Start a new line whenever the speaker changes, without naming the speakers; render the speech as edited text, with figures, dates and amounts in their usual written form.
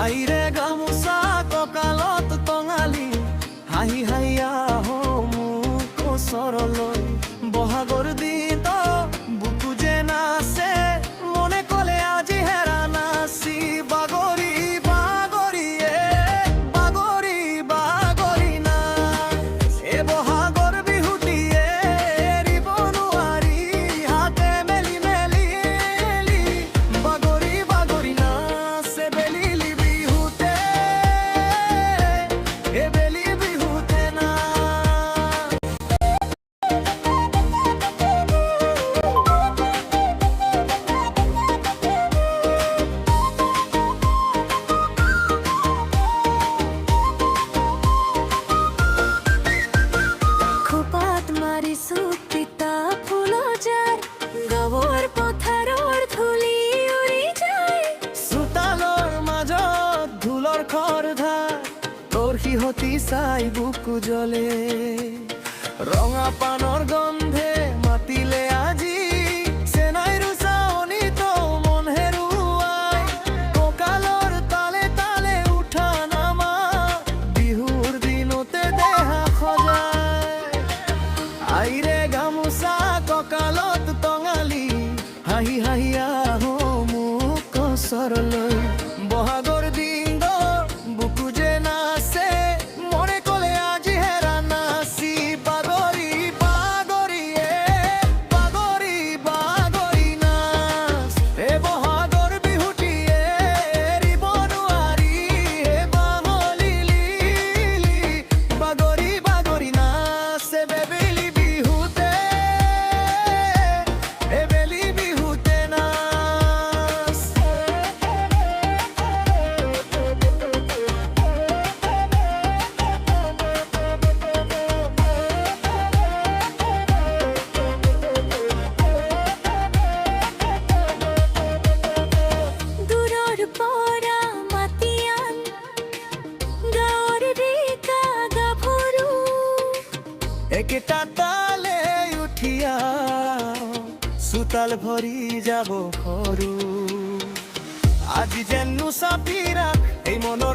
আইৰে গামোচা কঁকালত টঙালি হাঁহি হাঁহি আহো মোক ওচৰলৈ বহাগৰ দিন বুকু যে নাচে মনে কলে আজি হেৰা নাচি বাগৰি বাগৰিয়ে বাগৰি বাগৰি না এ বহাগৰ বিহুটিয়ে এৰিব নোৱাৰি হাতে মেলি মেলি বাগৰি বাগৰি নাচে বেলিলি বিহুতে এ বেলি বিহুতে না
খোপাত মাৰিছো তিতা ফুলজাৰ গাঁৱৰ পথাৰৰ ধূলি উৰি যায়
চোতালৰ মাজত ঢোলৰ খৰধাৰ তোৰ সিহঁতি চাই বুকু জ্বলে ৰঙা পানৰ গন্ধে মাতিলে আজি চেনাই ৰুচাৱনীত মন হেৰুৱাই কঁকালৰ তালে তালে উঠা নামা বিহুৰ দিনতে দেহা সজায় আইৰে গামোচা কঁকালত টঙালি হাঁহি হাঁহি আহো মোক ওচৰলৈ বহাগৰ দিন বুকু যে নাচে মনে কলে আজি হেৰা নাচি বাগৰি বাগৰিয়ে বাগৰি বাগৰি নাচ এ বহাগৰ বিহুটিয়ে এৰিব নোৱাৰি হে বামলি লিলি বাগৰি বাগৰি নাচ এ বেবেলি বিহুতে এ বেলি বিহুতে নাচ
দূৰৰ পৰা মাতি আন গাঁৱৰ ডেকা গাভৰু
একেটা তালে উঠিয়া চোতাল ভৰি যাব সৰু আজি যেন চাপিৰা এই মন